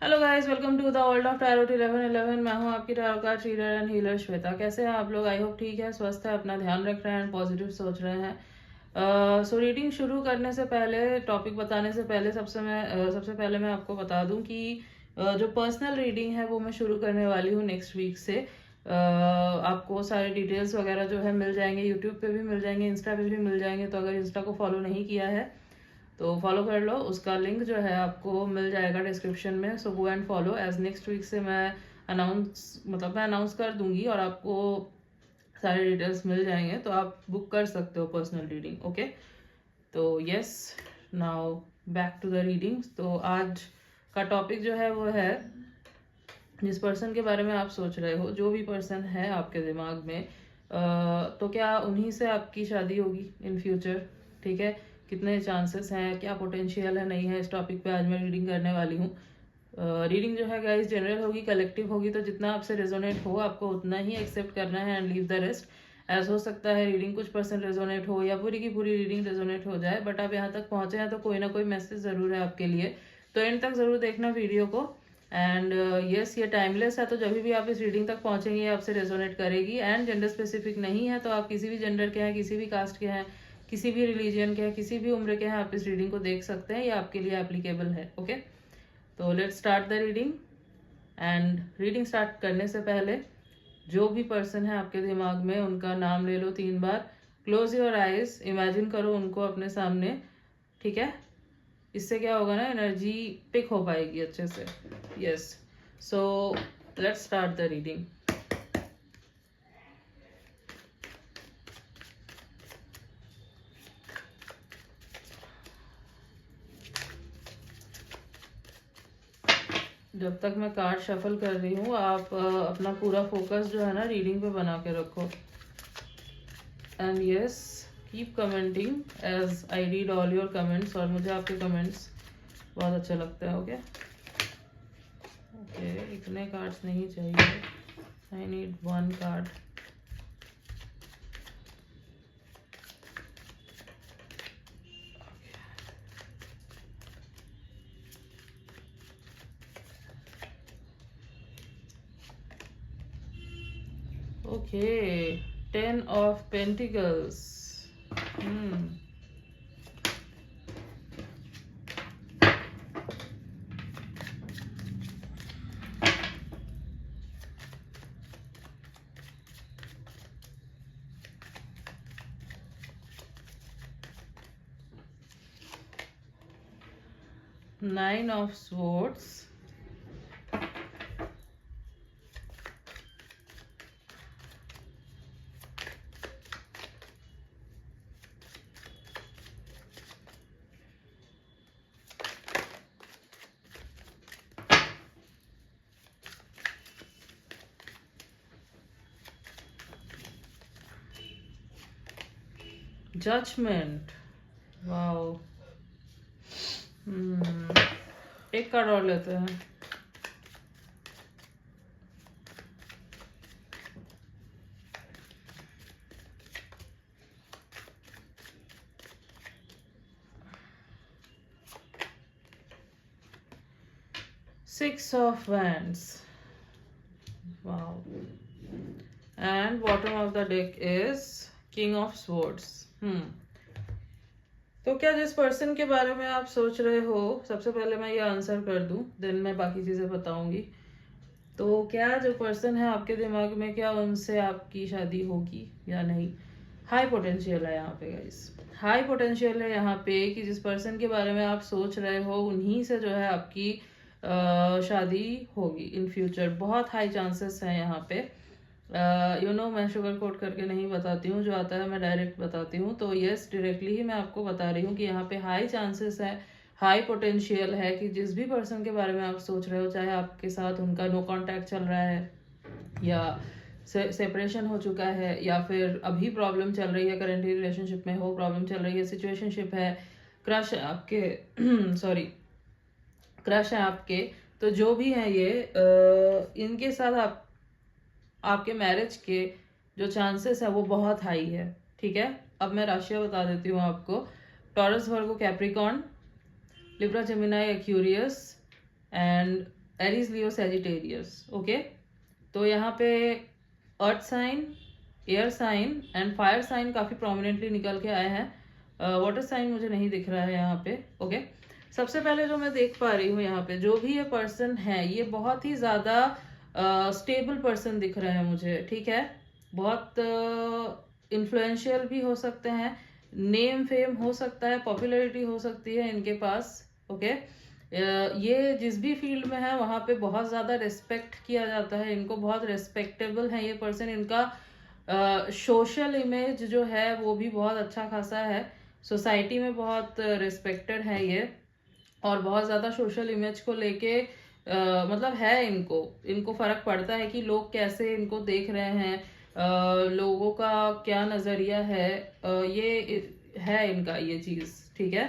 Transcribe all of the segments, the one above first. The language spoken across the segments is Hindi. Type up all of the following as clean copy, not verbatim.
Hello guys, welcome to the world of tarot 1111। मैं हूं आपकी tarot card reader and healer Shweta. कैसे हैं आप लोग? आई होप ठीक है, स्वस्थ है, अपना ध्यान रख रहे हैं, पॉजिटिव सोच रहे हैं। सो रीडिंग शुरू करने से पहले, टॉपिक बताने से पहले सबसे पहले मैं आपको बता दूं कि जो पर्सनल रीडिंग है वो मैं शुरू करने वाली हूँ नेक्स्ट वीक से। आपको सारे डिटेल्स वगैरह जो है मिल जाएंगे, यूट्यूब पे भी मिल जाएंगे, इंस्टा पे भी मिल जाएंगे। तो अगर इंस्टा को फॉलो नहीं किया है तो फॉलो कर लो, उसका लिंक जो है आपको मिल जाएगा डिस्क्रिप्शन में। So go and follow. As next week से मैं अनाउंस कर दूंगी और आपको सारे डिटेल्स मिल जाएंगे, तो आप बुक कर सकते हो पर्सनल रीडिंग। ओके, तो yes, now back to the readings. तो आज का टॉपिक जो है वो है, जिस पर्सन के बारे में आप सोच रहे हो, जो भी पर्सन है आपके दिमाग में, तो क्या उन्हीं से आपकी शादी होगी इन फ्यूचर? ठीक है, कितने चांसेस हैं, क्या पोटेंशियल है, नहीं है, इस टॉपिक पे आज मैं रीडिंग करने वाली हूँ। रीडिंग जो है गाइस जनरल होगी, कलेक्टिव होगी, तो जितना आपसे रेजोनेट हो आपको उतना ही एक्सेप्ट करना है एंड लीव द रेस्ट। ऐसा हो सकता है रीडिंग कुछ परसेंट रेजोनेट हो या पूरी की पूरी रीडिंग रेजोनेट हो जाए, बट आप यहाँ तक पहुंचे हैं तो कोई ना कोई मैसेज जरूर है आपके लिए। तो एंड तक जरूर देखना वीडियो को। एंड यस, ये टाइमलेस है, तो जब भी आप इस रीडिंग तक पहुंचेंगे आपसे रेजोनेट करेगी। एंड जेंडर स्पेसिफिक नहीं है, तो आप किसी भी जेंडर के हैं, किसी भी कास्ट के हैं, किसी भी रिलीजन के हैं, किसी भी उम्र के हैं, आप इस रीडिंग को देख सकते हैं, ये आपके लिए एप्लीकेबल है। ओके, तो let's start the reading. And reading start करने से पहले जो भी पर्सन है आपके दिमाग में, उनका नाम ले लो 3 बार। क्लोज योर आइज, इमेजिन करो उनको अपने सामने। ठीक है, इससे क्या होगा ना, एनर्जी पिक हो पाएगी अच्छे से। Yes, so let's start the reading. जब तक मैं कार्ड शफल कर रही हूँ, आप अपना पूरा फोकस जो है ना रीडिंग पे बना के रखो। And yes, keep commenting as I read all your comments. और मुझे आपके कमेंट्स बहुत अच्छे लगते हैं। ओके ओके, इतने कार्ड्स नहीं चाहिए, I need 1 card. Okay, 10 of Pentacles. Hmm. Nine of Swords. Judgment. Wow. एक कार्ड और लेते हैं। Six of Wands. Wow. And bottom of the deck is King of Swords. तो क्या जिस पर्सन के बारे में आप सोच रहे हो, सबसे पहले मैं ये आंसर कर दूं, देन मैं बाकी चीजें बताऊंगी। तो क्या जो पर्सन है आपके दिमाग में, क्या उनसे आपकी शादी होगी या नहीं? हाई पोटेंशियल है यहाँ पे गाइस, हाई पोटेंशियल है यहाँ पे कि जिस पर्सन के बारे में आप सोच रहे हो उन्हीं से जो है आपकी शादी होगी इन फ्यूचर। बहुत हाई चांसेस हैं यहाँ पे। मैं शुगर कोट करके नहीं बताती हूँ, जो आता है मैं डायरेक्ट बताती हूँ। तो यस, डायरेक्टली ही मैं आपको बता रही हूँ कि यहाँ पे हाई चांसेस है, हाई पोटेंशियल है कि जिस भी पर्सन के बारे में आप सोच रहे हो, चाहे आपके साथ उनका नो कांटेक्ट चल रहा है या सेपरेशन हो चुका है या फिर अभी प्रॉब्लम चल रही है, करेंट रिलेशनशिप में हो, प्रॉब्लम चल रही है, सिचुएशनशिप है, क्रश है आपके सॉरी क्रश है आपके, तो जो भी है ये इनके साथ आपके मैरिज के जो चांसेस है वो बहुत हाई है। ठीक है, अब मैं राशियां बता देती हूँ आपको। Taurus, Virgo, Capricorn, Libra, Gemini, Aquarius and Aries, Leo, Sagittarius. Okay, तो यहाँ पे earth sign, air sign and fire sign काफी प्रोमिनेंटली निकल के आए हैं। वाटर साइन मुझे नहीं दिख रहा है यहाँ पे। ओके, सबसे पहले जो मैं देख पा रही हूँ यहाँ पे, जो भी ये पर्सन है ये बहुत ही ज्यादा स्टेबल पर्सन दिख रहे हैं मुझे। ठीक है, बहुत इन्फ्लुएंशियल भी हो सकते हैं, नेम फेम हो सकता है, पॉपुलैरिटी हो सकती है इनके पास। ओके, ये जिस भी फील्ड में है वहाँ पे बहुत ज़्यादा रिस्पेक्ट किया जाता है, इनको बहुत रिस्पेक्टेबल है ये पर्सन। इनका सोशल इमेज जो है वो भी बहुत अच्छा खासा है, सोसाइटी में बहुत रिस्पेक्टेड है ये, और बहुत ज़्यादा सोशल इमेज को लेके मतलब है इनको इनको फर्क पड़ता है कि लोग कैसे इनको देख रहे हैं, लोगों का क्या नज़रिया है, ये है इनका ये चीज़। ठीक है,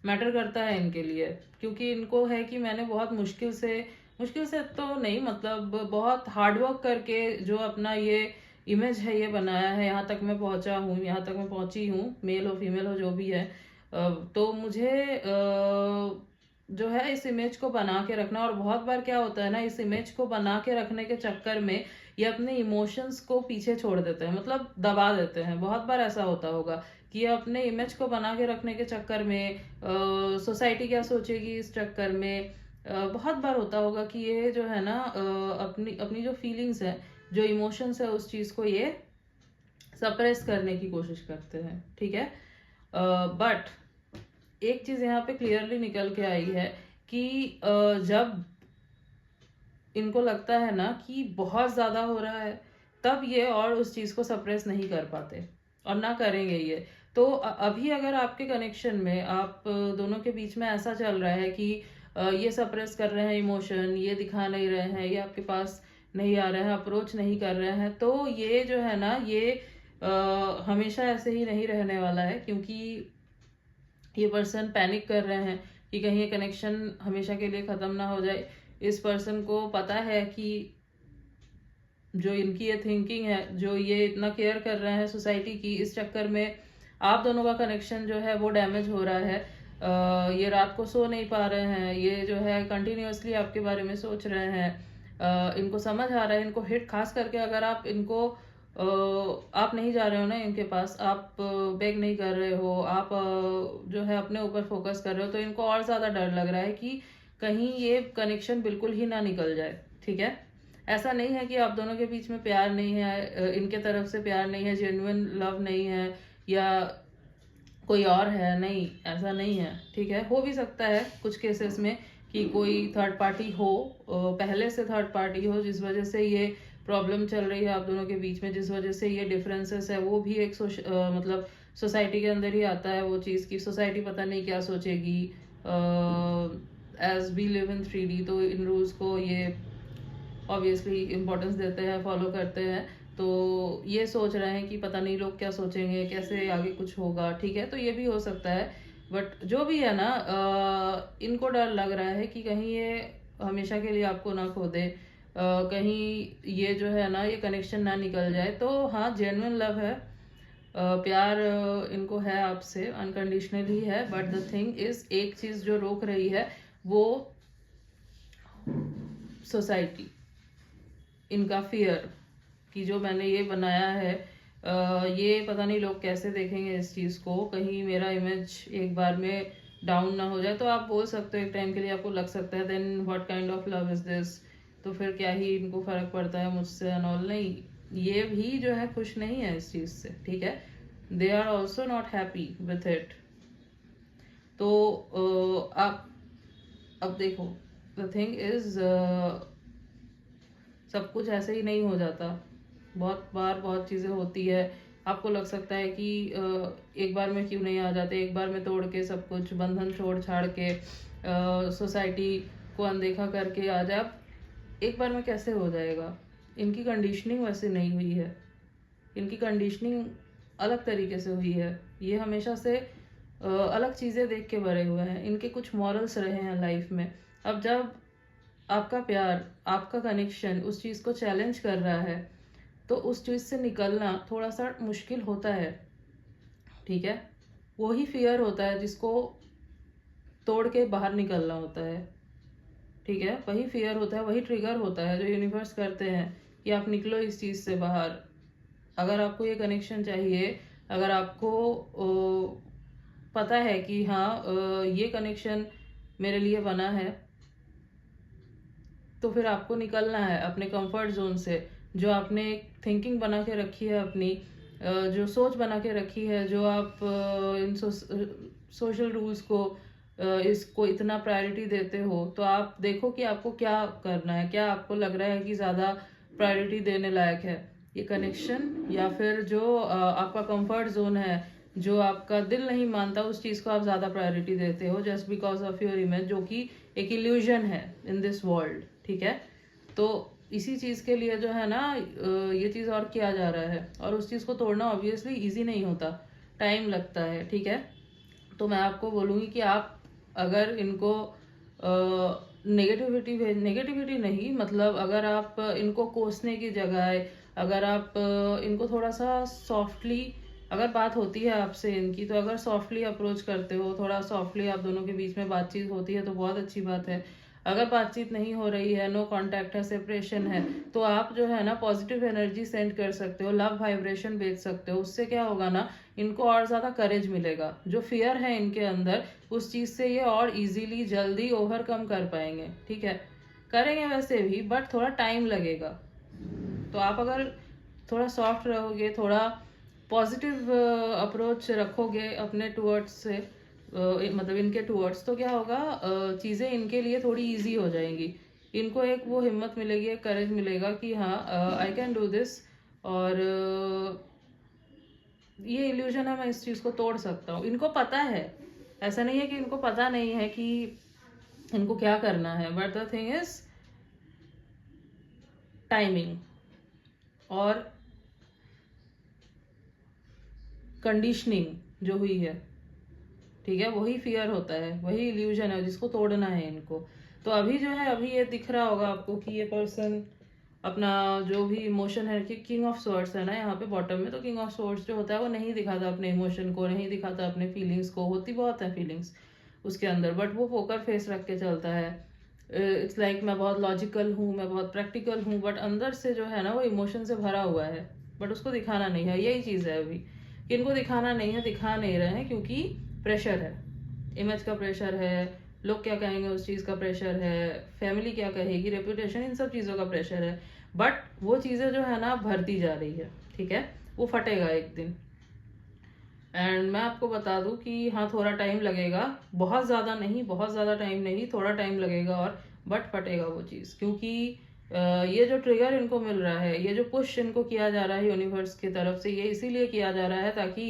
मैटर करता है इनके लिए, क्योंकि इनको है कि मैंने बहुत मुश्किल से तो नहीं, मतलब बहुत हार्डवर्क करके जो अपना ये इमेज है ये बनाया है, यहाँ तक मैं पहुँचा हूँ, यहाँ तक मैं पहुँची हूँ, मेल हो फीमेल हो जो भी है। तो मुझे जो है इस इमेज को बना के रखना, और बहुत बार क्या होता है ना, इस इमेज को बना के रखने के चक्कर में ये अपने इमोशंस को पीछे छोड़ देते हैं, मतलब दबा देते हैं। बहुत बार ऐसा होता होगा कि ये अपने इमेज को बना के रखने के चक्कर में, सोसाइटी क्या सोचेगी इस चक्कर में, बहुत बार होता होगा कि ये जो है ना अपनी अपनी जो फीलिंग्स है, जो इमोशंस है, उस चीज़ को ये सप्रेस करने की कोशिश करते हैं। ठीक है, बट एक चीज यहाँ पे क्लियरली निकल के आई है कि जब इनको लगता है ना कि बहुत ज्यादा हो रहा है, तब ये और उस चीज को सप्रेस नहीं कर पाते और ना करेंगे ये। तो अभी अगर आपके कनेक्शन में आप दोनों के बीच में ऐसा चल रहा है कि ये सप्रेस कर रहे हैं इमोशन, ये दिखा नहीं रहे हैं, ये आपके पास नहीं आ रहे हैं, अप्रोच नहीं कर रहे हैं, तो ये जो है ना ये हमेशा ऐसे ही नहीं रहने वाला है, क्योंकि ये पर्सन पैनिक कर रहे हैं कि कहीं ये कनेक्शन हमेशा के लिए खत्म ना हो जाए। इस पर्सन को पता है कि जो इनकी ये थिंकिंग है, जो ये इतना केयर कर रहे हैं सोसाइटी की, इस चक्कर में आप दोनों का कनेक्शन जो है वो डैमेज हो रहा है। ये रात को सो नहीं पा रहे हैं, ये जो है कंटिन्यूअसली आपके बारे में सोच रहे हैं। इनको समझ आ रहा है, इनको हिट, खास करके अगर आप इनको आप नहीं जा रहे हो ना इनके पास, आप बेग नहीं कर रहे हो, आप जो है अपने ऊपर फोकस कर रहे हो, तो इनको और ज़्यादा डर लग रहा है कि कहीं ये कनेक्शन बिल्कुल ही ना निकल जाए। ठीक है, ऐसा नहीं है कि आप दोनों के बीच में प्यार नहीं है, इनके तरफ से प्यार नहीं है, जेन्युइन लव नहीं है, या कोई और है, नहीं, ऐसा नहीं है। ठीक है, हो भी सकता है कुछ केसेस में कि कोई थर्ड पार्टी हो, पहले से थर्ड पार्टी हो, जिस वजह से ये प्रॉब्लम चल रही है आप दोनों के बीच में, जिस वजह से ये डिफरेंसेस है, वो भी एक मतलब सोसाइटी के अंदर ही आता है वो चीज़ की सोसाइटी पता नहीं क्या सोचेगी। As we live in 3D, तो इन रूल्स को ये ऑब्वियसली इम्पोर्टेंस देते हैं, फॉलो करते हैं, तो ये सोच रहे हैं कि पता नहीं लोग क्या सोचेंगे, कैसे आगे कुछ होगा। ठीक है, तो ये भी हो सकता है, बट जो भी है ना इनको डर लग रहा है कि कहीं ये हमेशा के लिए आपको ना खो दे, कहीं ये जो है ना ये कनेक्शन ना निकल जाए। तो हाँ, जेन्युइन लव है, प्यार इनको है आपसे, अनकंडीशनल ही है, बट द थिंग इज, एक चीज जो रोक रही है वो सोसाइटी, इनका फियर कि जो मैंने ये बनाया है, ये पता नहीं लोग कैसे देखेंगे इस चीज़ को, कहीं मेरा इमेज एक बार में डाउन ना हो जाए। तो आप बोल सकते हो एक टाइम के लिए आपको लग सकता है, then what kind of love is this, तो फिर क्या ही इनको फर्क पड़ता है मुझसे एंड ऑल। नहीं, ये भी जो है खुश नहीं है इस चीज़ से। ठीक है, they are also not happy with it. तो आप अब देखो, द थिंग इज सब कुछ ऐसे ही नहीं हो जाता, बहुत बार बहुत चीज़ें होती है। आपको लग सकता है कि एक बार में क्यों नहीं आ जाते, एक बार में तोड़ के सब कुछ बंधन छोड़ छाड़ के सोसाइटी को अनदेखा करके आ जाए, अब एक बार में कैसे हो जाएगा। इनकी कंडीशनिंग वैसे नहीं हुई है, इनकी कंडीशनिंग अलग तरीके से हुई है, ये हमेशा से अलग चीज़ें देख के बड़े हुए हैं, इनके कुछ मॉरल्स रहे हैं लाइफ में। अब जब आपका प्यार, आपका कनेक्शन उस चीज़ को चैलेंज कर रहा है, तो उस चीज़ से निकलना थोड़ा सा मुश्किल होता है। ठीक है, वही फियर होता है जिसको तोड़ के बाहर निकलना होता है। ठीक है, वही फियर होता है, वही ट्रिगर होता है जो यूनिवर्स करते हैं कि आप निकलो इस चीज़ से बाहर। अगर आपको ये कनेक्शन चाहिए, अगर आपको पता है कि हाँ ये कनेक्शन मेरे लिए बना है, तो फिर आपको निकलना है अपने कंफर्ट जोन से। जो आपने थिंकिंग बना के रखी है अपनी, जो सोच बना के रखी है, जो आप इन सोशल रूल्स को इसको इतना प्रायोरिटी देते हो, तो आप देखो कि आपको क्या करना है, क्या आपको लग रहा है कि ज़्यादा प्रायोरिटी देने लायक है, ये कनेक्शन या फिर जो आपका कंफर्ट जोन है, जो आपका दिल नहीं मानता उस चीज़ को आप ज़्यादा प्रायोरिटी देते हो just because of your image, जो कि एक इल्यूजन है इन दिस वर्ल्ड। ठीक है, तो इसी चीज़ के लिए जो है ना ये चीज़ और किया जा रहा है, और उस चीज़ को तोड़ना ऑब्वियसली ईजी नहीं होता, टाइम लगता है। ठीक है, तो मैं आपको बोलूँगी कि आप अगर इनको नेगेटिविटी नहीं, मतलब अगर आप इनको कोसने की जगह, अगर आप इनको थोड़ा सा सॉफ्टली, अगर बात होती है आपसे इनकी, तो अगर सॉफ्टली अप्रोच करते हो, थोड़ा सॉफ्टली आप दोनों के बीच में बातचीत होती है तो बहुत अच्छी बात है। अगर बातचीत नहीं हो रही है, नो कांटेक्ट है, सेपरेशन है, तो आप जो है ना पॉजिटिव एनर्जी सेंड कर सकते हो, लव वाइब्रेशन भेज सकते हो। उससे क्या होगा ना, इनको और ज़्यादा करेज मिलेगा। जो फियर है इनके अंदर, उस चीज़ से ये और इजीली जल्दी ओवरकम कर पाएंगे। ठीक है, करेंगे वैसे भी, बट थोड़ा टाइम लगेगा। तो आप अगर थोड़ा सॉफ्ट रहोगे, थोड़ा पॉजिटिव अप्रोच रखोगे अपने टूवर्ड्स से, मतलब इनके टूवर्ड्स, तो क्या होगा, चीज़ें इनके लिए थोड़ी इजी हो जाएंगी। इनको एक वो हिम्मत मिलेगी, एक करेज मिलेगा कि हाँ आई कैन डू दिस, और ये इल्यूजन है, मैं इस चीज़ को तोड़ सकता हूँ। इनको पता है, ऐसा नहीं है कि इनको पता नहीं है कि इनको क्या करना है, but the thing is timing और कंडीशनिंग जो हुई है। ठीक है, वही फियर होता है, वही इल्यूजन है जिसको तोड़ना है इनको। तो अभी जो है, अभी ये दिख रहा होगा आपको कि ये पर्सन अपना जो भी इमोशन है, कि किंग ऑफ स्वॉर्ड्स है ना यहाँ पे बॉटम में, तो किंग ऑफ स्वॉर्ड्स जो होता है वो नहीं दिखाता अपने इमोशन को, नहीं दिखाता अपने फीलिंग्स को। होती बहुत है फीलिंग्स उसके अंदर, बट वो पोकर फेस रख के चलता है। इट्स लाइक मैं बहुत लॉजिकल हूँ, मैं बहुत प्रैक्टिकल हूँ, बट अंदर से जो है ना वो इमोशन से भरा हुआ है, बट उसको दिखाना नहीं है। यही चीज़ है अभी कि इनको दिखाना नहीं है, दिखा नहीं रहे हैं, क्योंकि प्रेशर है, इमेज का प्रेशर है, लोग क्या कहेंगे उस चीज़ का प्रेशर है, फैमिली क्या कहेगी, रेपुटेशन, इन सब चीज़ों का प्रेशर है। बट वो चीज़ें जो है ना भरती जा रही है। ठीक है, वो फटेगा एक दिन। एंड मैं आपको बता दूं कि हाँ थोड़ा टाइम लगेगा, बहुत ज़्यादा नहीं, बहुत ज़्यादा टाइम नहीं, थोड़ा टाइम लगेगा, और बट फटेगा वो चीज़। क्योंकि ये जो ट्रिगर इनको मिल रहा है, ये जो पुश इनको किया जा रहा है यूनिवर्स की तरफ से, ये इसीलिए किया जा रहा है ताकि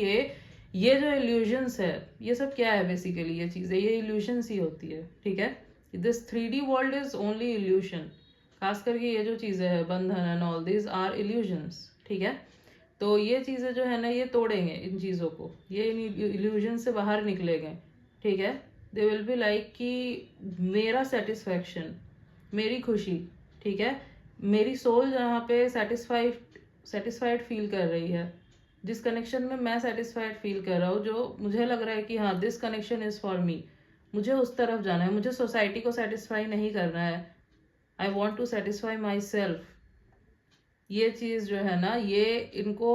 ये जो इल्यूजन्स है, ये सब क्या है बेसिकली, ये चीज़ें, ये इल्यूशंस ही होती है। ठीक है, this 3D world is only illusion. खास करके ये जो चीज़ें हैं, बंधन and all these are illusions. ठीक है, तो ये चीज़ें जो है ना, ये तोड़ेंगे इन चीज़ों को, ये इन इल्यूजन से बाहर निकलेंगे। ठीक है, दे विल बी लाइक कि मेरा सेटिस्फैक्शन, मेरी खुशी, ठीक है, मेरी सोल जहाँ पे सेटिस्फाइड फील कर रही है, जिस कनेक्शन में मैं सेटिस्फाइड फील कर रहा हूँ, जो मुझे लग रहा है कि हाँ this connection is for me, मुझे उस तरफ जाना है। मुझे सोसाइटी को सेटिस्फाई नहीं करना है, I want to satisfy myself. ये चीज़ जो है ना, ये इनको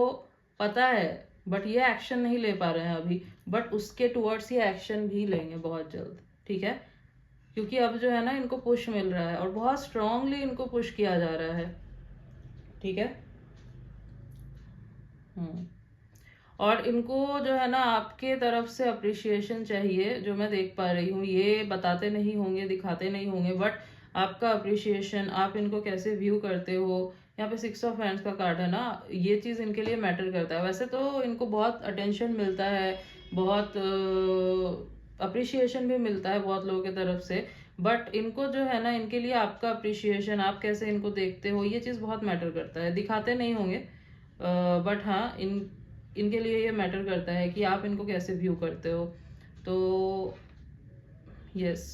पता है, बट ये एक्शन नहीं ले पा रहे हैं अभी, बट उसके टुवर्ड्स ये एक्शन भी लेंगे बहुत जल्द। ठीक है, क्योंकि अब जो है ना इनको पुश मिल रहा है, और बहुत स्ट्रांगली इनको पुश किया जा रहा है। ठीक है, और इनको जो है ना आपके तरफ से अप्रिशिएशन चाहिए, जो मैं देख पा रही हूँ। ये बताते नहीं होंगे, दिखाते नहीं होंगे, बट आपका अप्रिशिएशन, आप इनको कैसे व्यू करते हो, यहाँ पे 6 ऑफ हैंड्स का कार्ड है ना, ये चीज़ इनके लिए मैटर करता है। वैसे तो इनको बहुत अटेंशन मिलता है, बहुत अप्रिशिएशन भी मिलता है बहुत लोगों की तरफ से, बट इनको जो है ना, इनके लिए आपका अप्रिशिएशन, आप कैसे इनको देखते हो, ये चीज़ बहुत मैटर करता है। दिखाते नहीं होंगे, बट हाँ इनके लिए ये मैटर करता है कि आप इनको कैसे व्यू करते हो। तो यस,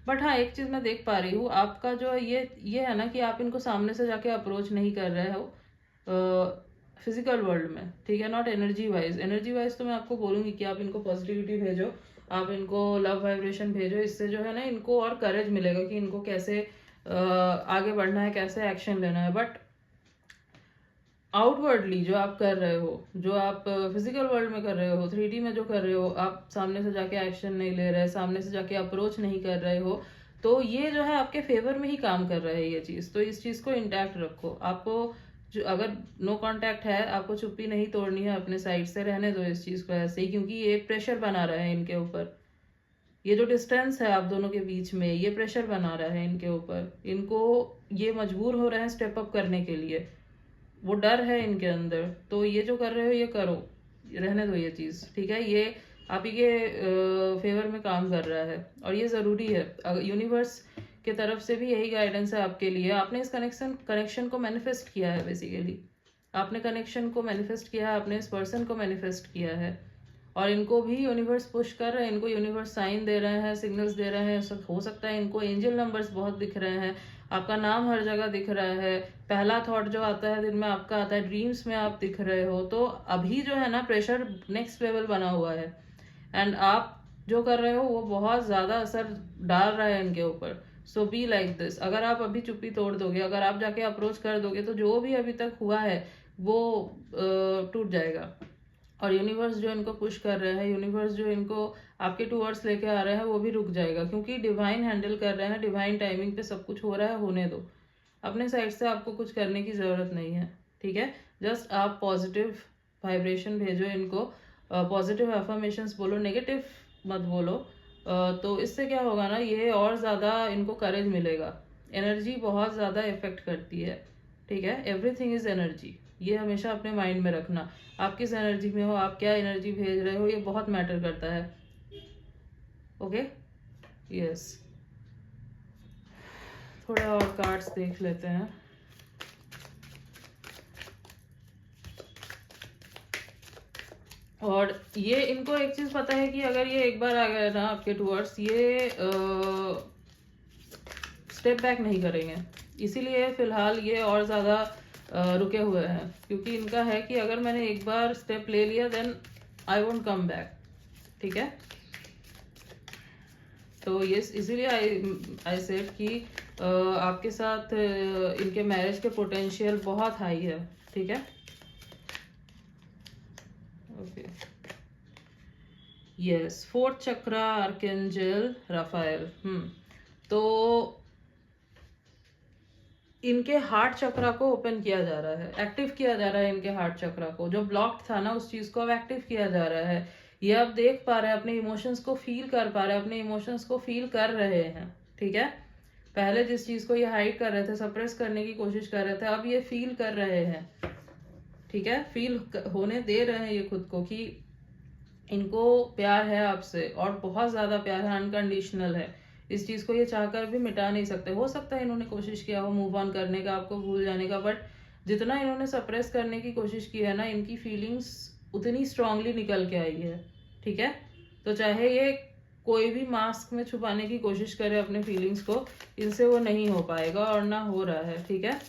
बट हाँ एक चीज़ मैं देख पा रही हूँ, आपका जो ये है ना कि आप इनको सामने से जाके अप्रोच नहीं कर रहे हो फिजिकल वर्ल्ड में। ठीक है, not energy wise. Energy wise तो मैं आपको बोलूँगी कि आप इनको पॉजिटिविटी भेजो, आप इनको लव वाइब्रेशन भेजो, इससे जो है ना इनको और करेज मिलेगा कि इनको कैसे आगे बढ़ना है, कैसे एक्शन लेना है। बट आउटवर्डली जो आप कर रहे हो, जो आप फिजिकल वर्ल्ड में कर रहे हो, 3D में जो कर रहे हो, आप सामने से जाके एक्शन नहीं ले रहे, सामने से जाके अप्रोच नहीं कर रहे हो, तो ये जो है आपके फेवर में ही काम कर रहा है ये चीज़। तो इस चीज़ को इंटैक्ट रखो। आपको जो अगर नो कांटेक्ट है, आपको चुप्पी नहीं तोड़नी है अपने साइड से, रहने दो इस चीज़ को ऐसे ही, क्योंकि ये प्रेशर बना रहा है इनके ऊपर। ये जो डिस्टेंस है आप दोनों के बीच में, ये प्रेशर बना रहा है इनके ऊपर। इनको ये मजबूर हो रहे हैं स्टेप अप करने के लिए, वो डर है इनके अंदर। तो ये जो कर रहे हो ये करो, रहने दो ये चीज़, ठीक है। ये आप ही के फेवर में काम कर रहा है और ये ज़रूरी है। यूनिवर्स के तरफ से भी यही गाइडेंस है आपके लिए। आपने इस कनेक्शन को मैनिफेस्ट किया है, बेसिकली आपने कनेक्शन को मैनिफेस्ट किया है, आपने इस पर्सन को मैनिफेस्ट किया है। और इनको भी यूनिवर्स पुश कर रहे हैं, इनको यूनिवर्स साइन दे रहे हैं, सिग्नल्स दे रहे हैं। हो सकता है इनको एंजल नंबर्स बहुत दिख रहे हैं, आपका नाम हर जगह दिख रहा है, पहला थॉट जो आता है दिन में आपका आता है, ड्रीम्स में आप दिख रहे हो। तो अभी जो है ना प्रेशर नेक्स्ट लेवल बना हुआ है एंड आप जो कर रहे हो वो बहुत ज़्यादा असर डाल रहा है इनके ऊपर। सो बी लाइक दिस। अगर आप अभी चुप्पी तोड़ दोगे, अगर आप जाके अप्रोच कर दोगे, तो जो भी अभी तक हुआ है वो टूट जाएगा। और यूनिवर्स जो इनको पुश कर रहे हैं, यूनिवर्स जो इनको आपके टूवर्ड्स लेके आ रहे हैं, वो भी रुक जाएगा, क्योंकि डिवाइन हैंडल कर रहे हैं, डिवाइन टाइमिंग पे सब कुछ हो रहा है। होने दो, अपने साइड से आपको कुछ करने की ज़रूरत नहीं है, ठीक है। जस्ट आप पॉजिटिव वाइब्रेशन भेजो इनको, पॉजिटिव अफर्मेशंस बोलो, नेगेटिव मत बोलो। तो इससे क्या होगा ना, ये और ज़्यादा इनको करेज मिलेगा। एनर्जी बहुत ज़्यादा इफेक्ट करती है, ठीक है। एवरीथिंग इज एनर्जी, ये हमेशा अपने माइंड में रखना। आप किस एनर्जी में हो, आप क्या एनर्जी भेज रहे हो, ये बहुत मैटर करता है। Okay, yes. थोड़ा और कार्ड्स देख लेते हैं। और ये इनको एक चीज पता है कि अगर ये एक बार आ गया ना आपके टूवर्ड्स, ये स्टेप बैक नहीं करेंगे। इसीलिए फिलहाल ये और ज़्यादा रुके हुए हैं, क्योंकि इनका है कि अगर मैंने एक बार स्टेप ले लिया then I won't come back, ठीक है। तो ये इसीलिए आई सेड कि आपके साथ इनके मैरिज के पोटेंशियल बहुत हाई है, ठीक है। ओके, यस, 4th चक्रा आर्कएंजल राफाएल। तो इनके हार्ट चक्रा को ओपन किया जा रहा है, एक्टिव किया जा रहा है इनके हार्ट चक्रा को। जो ब्लॉक्ड था ना, उस चीज को अब एक्टिव किया जा रहा है। ये अब देख पा रहे हैं, अपने इमोशंस को फील कर पा रहे हैं, अपने इमोशंस को फील कर रहे हैं, ठीक है। पहले जिस चीज को ये हाइड कर रहे थे, सप्रेस करने की कोशिश कर रहे थे, अब ये फील कर रहे हैं, ठीक है। फील होने दे रहे हैं ये खुद को कि इनको प्यार है आपसे, और बहुत ज्यादा प्यार है, अनकंडीशनल है। इस चीज को ये चाहकर भी मिटा नहीं सकते। हो सकता है इन्होंने कोशिश किया हो मूव ऑन करने का, आपको भूल जाने का, बट जितना इन्होंने सप्रेस करने की कोशिश की है ना, इनकी फीलिंग्स उतनी स्ट्रांगली निकल के आई है, ठीक है। तो चाहे ये कोई भी मास्क में छुपाने की कोशिश करे अपने फीलिंग्स को, इनसे वो नहीं हो पाएगा और ना हो रहा है, ठीक है।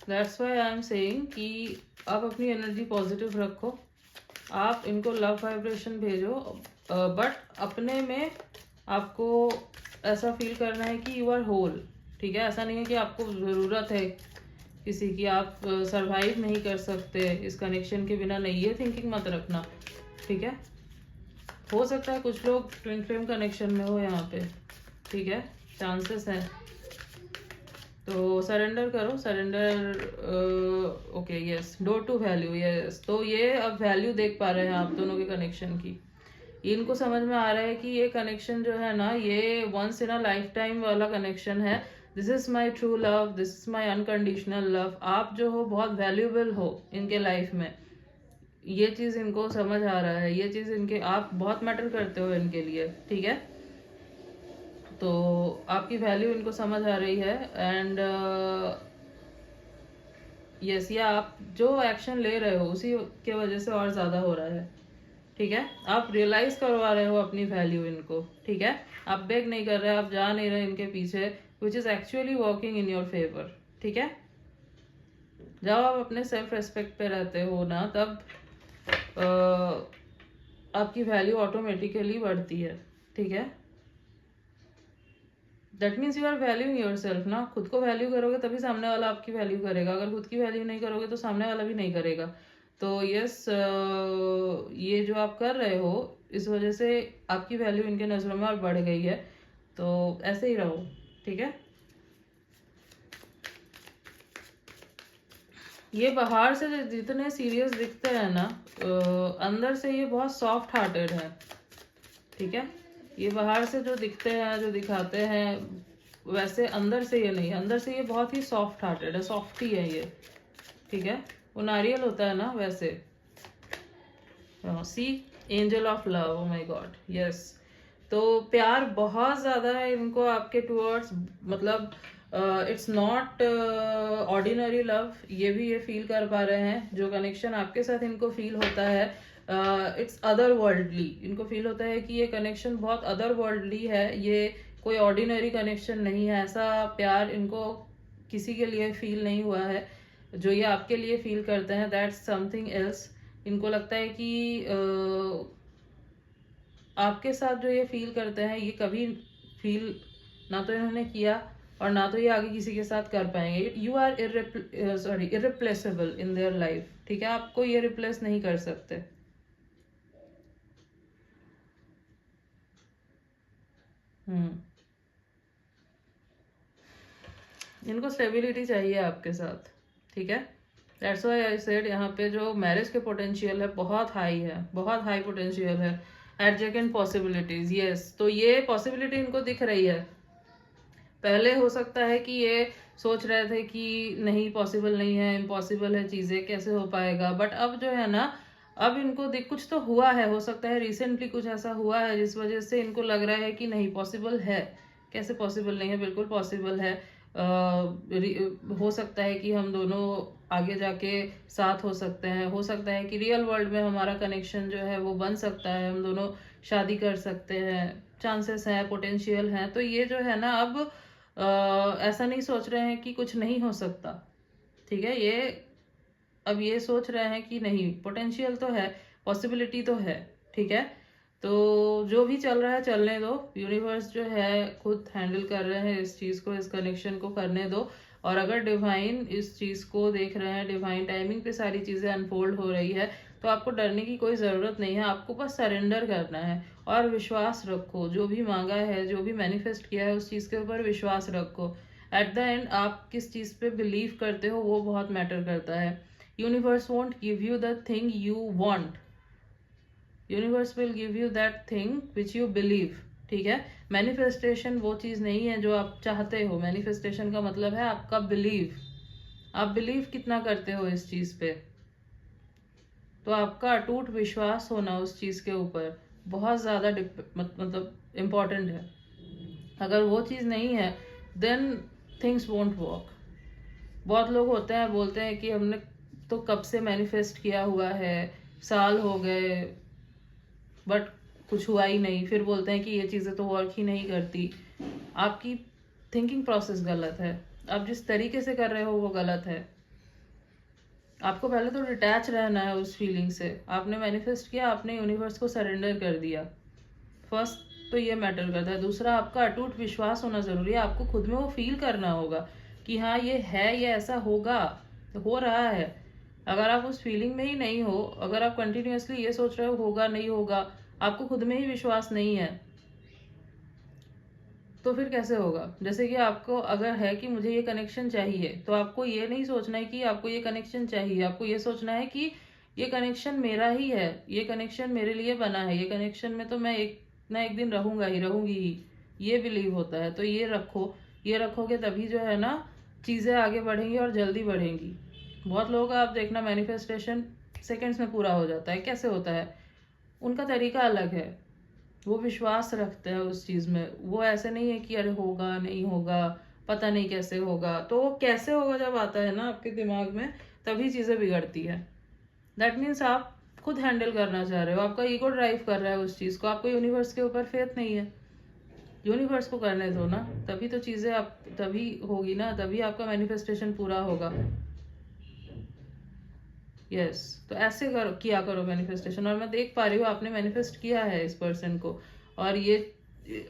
That's why I am saying कि आप अपनी एनर्जी पॉजिटिव रखो, आप इनको लव वाइब्रेशन भेजो, बट अपने में आपको ऐसा फील करना है कि यू आर होल, ठीक है। ऐसा नहीं है कि आपको ज़रूरत है किसी की, आप सरवाइव नहीं कर सकते इस कनेक्शन के बिना, नहीं, ये थिंकिंग मत रखना, ठीक है। हो सकता है कुछ लोग ट्विन फ्लेम कनेक्शन में हो यहाँ पे, ठीक है, चांसेस हैं। तो सरेंडर करो, surrender. Okay, yes, door to value, yes. तो ये अब वैल्यू देख पा रहे हैं आप दोनों के कनेक्शन की। इनको समझ में आ रहा है कि ये कनेक्शन जो है ना, ये once in a lifetime वाला कनेक्शन है। This is my true love, this is my unconditional love. आप जो हो बहुत वैल्यूएबल हो इनके लाइफ में, ये चीज़ इनको समझ आ रहा है। ये चीज़ इनके, आप बहुत मैटर करते हो इनके लिए, ठीक है। तो आपकी वैल्यू इनको समझ आ रही है एंड यस, या आप जो एक्शन ले रहे हो उसी के वजह से और ज़्यादा हो रहा है, ठीक है। आप रियलाइज करवा रहे हो अपनी वैल्यू इनको, ठीक है। आप बेग नहीं कर रहे, आप जा नहीं रहे इनके पीछे, which is actually working in your favour. ठीक है, जब आप अपने सेल्फ रेस्पेक्ट पे रहते हो ना, तब आपकी वैल्यू ऑटोमेटिकली बढ़ती है। ठीक है, that means you are valuing yourself ना। खुद को वैल्यू करोगे तभी सामने वाला आपकी वैल्यू करेगा। अगर खुद की वैल्यू नहीं करोगे तो सामने वाला भी नहीं करेगा। तो यस, ये जो आप कर रहे हो, इस वजह से आपकी वैल्यू इनके नज़रों में और बढ़ गई है। तो ऐसे ही रहो। ठीक है, ये बाहर से जितने सीरियस दिखते हैं ना, अंदर से ये बहुत सॉफ्ट हार्टेड है। ठीक है, ये बाहर से जो दिखते हैं, जो दिखाते हैं, वैसे अंदर से ये नहीं। अंदर से ये बहुत ही सॉफ्ट हार्टेड है, सॉफ्टी है ये। ठीक है, वो नारियल होता है ना, वैसे। See, angel of love, oh my god, yes. तो प्यार बहुत ज़्यादा है इनको आपके टूवर्ड्स, मतलब इट्स नॉट ऑर्डिनरी लव। ये भी ये फील कर पा रहे हैं। जो कनेक्शन आपके साथ इनको फील होता है, इट्स अदर वर्ल्डली। इनको फील होता है कि ये कनेक्शन बहुत अदर वर्ल्डली है, ये कोई ऑर्डिनरी कनेक्शन नहीं है। ऐसा प्यार इनको किसी के लिए फील नहीं हुआ है जो ये आपके लिए फील करते हैं। That's something else. इनको लगता है कि आपके साथ जो ये फील करते हैं, ये कभी फील ना तो इन्होंने किया और ना तो ये आगे किसी के साथ कर पाएंगे। You are irreplaceable in their life. ठीक है, आपको ये रिप्लेस नहीं कर सकते। इनको स्टेबिलिटी चाहिए आपके साथ। ठीक है, दैट्स व्हाई आई सेड यहाँ पे जो मैरिज के पोटेंशियल है बहुत हाई है, बहुत हाई पोटेंशियल है। एडजेकेंट पॉसिबिलिटीज, यस। तो ये पॉसिबिलिटी इनको दिख रही है। पहले हो सकता है कि ये सोच रहे थे कि नहीं, पॉसिबल नहीं है, इम्पॉसिबल है, चीज़ें कैसे हो पाएगा। बट अब जो है ना, अब इनको दिख, कुछ तो हुआ है। हो सकता है रिसेंटली कुछ ऐसा हुआ है जिस वजह से इनको लग रहा है कि नहीं, पॉसिबल है। कैसे पॉसिबल नहीं है, बिल्कुल पॉसिबल है। हो सकता है कि हम दोनों आगे जाके साथ हो सकते हैं। हो सकता है कि रियल वर्ल्ड में हमारा कनेक्शन जो है वो बन सकता है, हम दोनों शादी कर सकते हैं। चांसेस हैं, पोटेंशियल हैं। तो ये जो है ना, अब ऐसा नहीं सोच रहे हैं कि कुछ नहीं हो सकता। ठीक है, ये अब ये सोच रहे हैं कि नहीं, पोटेंशियल तो है, पॉसिबिलिटी तो है। ठीक है, तो जो भी चल रहा है चलने दो। यूनिवर्स जो है खुद हैंडल कर रहे हैं इस चीज़ को, इस कनेक्शन को करने दो। और अगर डिवाइन इस चीज़ को देख रहे हैं, डिवाइन टाइमिंग पे सारी चीज़ें अनफोल्ड हो रही है, तो आपको डरने की कोई ज़रूरत नहीं है। आपको बस सरेंडर करना है और विश्वास रखो। जो भी मांगा है, जो भी मैनिफेस्ट किया है, उस चीज़ के ऊपर विश्वास रखो। एट द एंड आप किस चीज़ पे बिलीव करते हो वो बहुत मैटर करता है। Universe won't give you the thing you want, universe will give you that thing which you believe. ठीक है, मैनिफेस्टेशन वो चीज़ नहीं है जो आप चाहते हो। मैनिफेस्टेशन का मतलब है आपका बिलीव। आप बिलीव कितना करते हो इस चीज़ पे, तो आपका अटूट विश्वास होना उस चीज़ के ऊपर बहुत ज़्यादा मतलब इम्पॉर्टेंट है। अगर वो चीज़ नहीं है, देन थिंग्स वोंट वर्क। बहुत लोग होते हैं, बोलते हैं कि हमने तो कब से मैनिफेस्ट किया हुआ है, साल हो गए, बट कुछ हुआ ही नहीं। फिर बोलते हैं कि ये चीज़ें तो वर्क ही नहीं करती। आपकी थिंकिंग प्रोसेस गलत है। आप जिस तरीके से कर रहे हो वो गलत है। आपको पहले तो डिटैच रहना है उस फीलिंग से। आपने मैनिफेस्ट किया, आपने यूनिवर्स को सरेंडर कर दिया। फर्स्ट तो ये मैटर करता है। दूसरा, आपका अटूट विश्वास होना ज़रूरी है। आपको खुद में वो फील करना होगा कि हाँ, ये है, ये ऐसा होगा, तो हो रहा है। अगर आप उस फीलिंग में ही नहीं हो, अगर आप कंटिन्यूअसली ये सोच रहे हो होगा नहीं होगा, आपको खुद में ही विश्वास नहीं है, तो फिर कैसे होगा। जैसे कि आपको अगर है कि मुझे ये कनेक्शन चाहिए, तो आपको ये नहीं सोचना है कि आपको ये कनेक्शन चाहिए। आपको ये सोचना है कि ये कनेक्शन मेरा ही है, ये कनेक्शन मेरे लिए बना है, ये कनेक्शन में तो मैं एक ना एक दिन रहूंगा ही, रहूंगी ही। ये बिलीव होता है। तो ये रखो। ये रखोगे तभी जो है ना, चीज़ें आगे बढ़ेंगी और जल्दी बढ़ेंगी। बहुत लोगों का आप देखना, मैनिफेस्टेशन सेकेंड्स में पूरा हो जाता है। कैसे होता है, उनका तरीका अलग है। वो विश्वास रखते हैं उस चीज़ में। वो ऐसे नहीं है कि अरे होगा नहीं होगा, पता नहीं कैसे होगा। तो वो कैसे होगा जब आता है ना आपके दिमाग में, तभी चीज़ें बिगड़ती है। दैट मीन्स आप खुद हैंडल करना चाह रहे हो, आपका ईगो ड्राइव कर रहा है उस चीज़ को, आपको यूनिवर्स के ऊपर फेथ नहीं है। यूनिवर्स को करने दो ना, तभी तो चीज़ें आप तभी होगी ना, तभी आपका मैनिफेस्टेशन पूरा होगा। यस तो ऐसे करो, किया करो मैनिफेस्टेशन। और मैं देख पा रही हूँ आपने मैनिफेस्ट किया है इस पर्सन को, और ये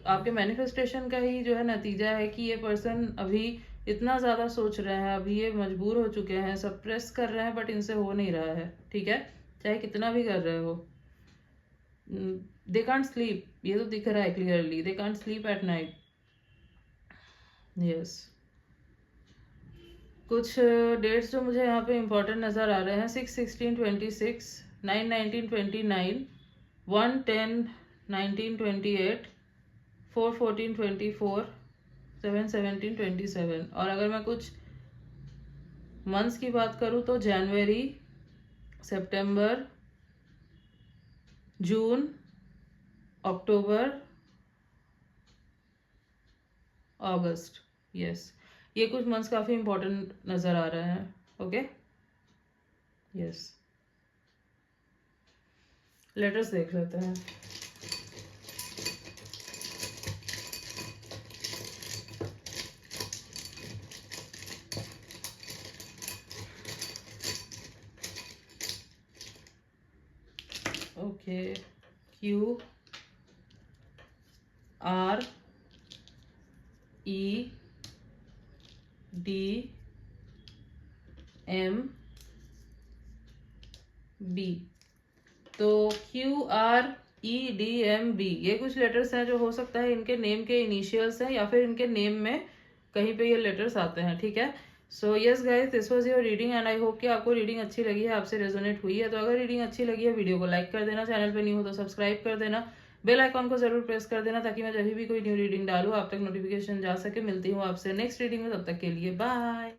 आपके मैनिफेस्टेशन का ही जो है नतीजा है कि ये पर्सन अभी इतना ज़्यादा सोच रहे हैं, अभी ये मजबूर हो चुके हैं, सप्रेस कर रहे हैं, बट इनसे हो नहीं रहा है। ठीक है, चाहे कितना भी कर रहे हो। दे कांट स्लीप, ये तो दिख रहा है clearly, they can't sleep at night. Yes, कुछ डेट्स जो मुझे यहाँ पे इम्पोर्टेंट नज़र आ रहे हैं, 6/16/26, 9/19/29, 1/10/1928, 4/14/24, 7/17/27। और अगर मैं कुछ मंथ्स की बात करूँ तो जनवरी, सितंबर, जून, अक्टूबर, अगस्त। यस, ये कुछ मंथ्स काफ़ी इम्पोर्टेंट नज़र आ रहे हैं। ओके, यस, लेटर्स देख लेते हैं। Okay, Q R E D M B। तो QREDMB ये कुछ लेटर्स हैं जो हो सकता है इनके नेम के इनिशियल्स हैं, या फिर इनके नेम में कहीं पे ये लेटर्स आते हैं। ठीक है, so yes guys, this was your reading and I hope कि आपको रीडिंग अच्छी लगी है, आपसे रेजोनेट हुई है। तो अगर रीडिंग अच्छी लगी है, वीडियो को लाइक कर देना, चैनल पे न्यू हो तो सब्सक्राइब कर देना, बेल आइकॉन को जरूर प्रेस कर देना, ताकि मैं जब भी कोई न्यू रीडिंग डालूँ आप तक नोटिफिकेशन जा सके। मिलती हूँ आपसे नेक्स्ट रीडिंग में, तब तक के लिए बाय।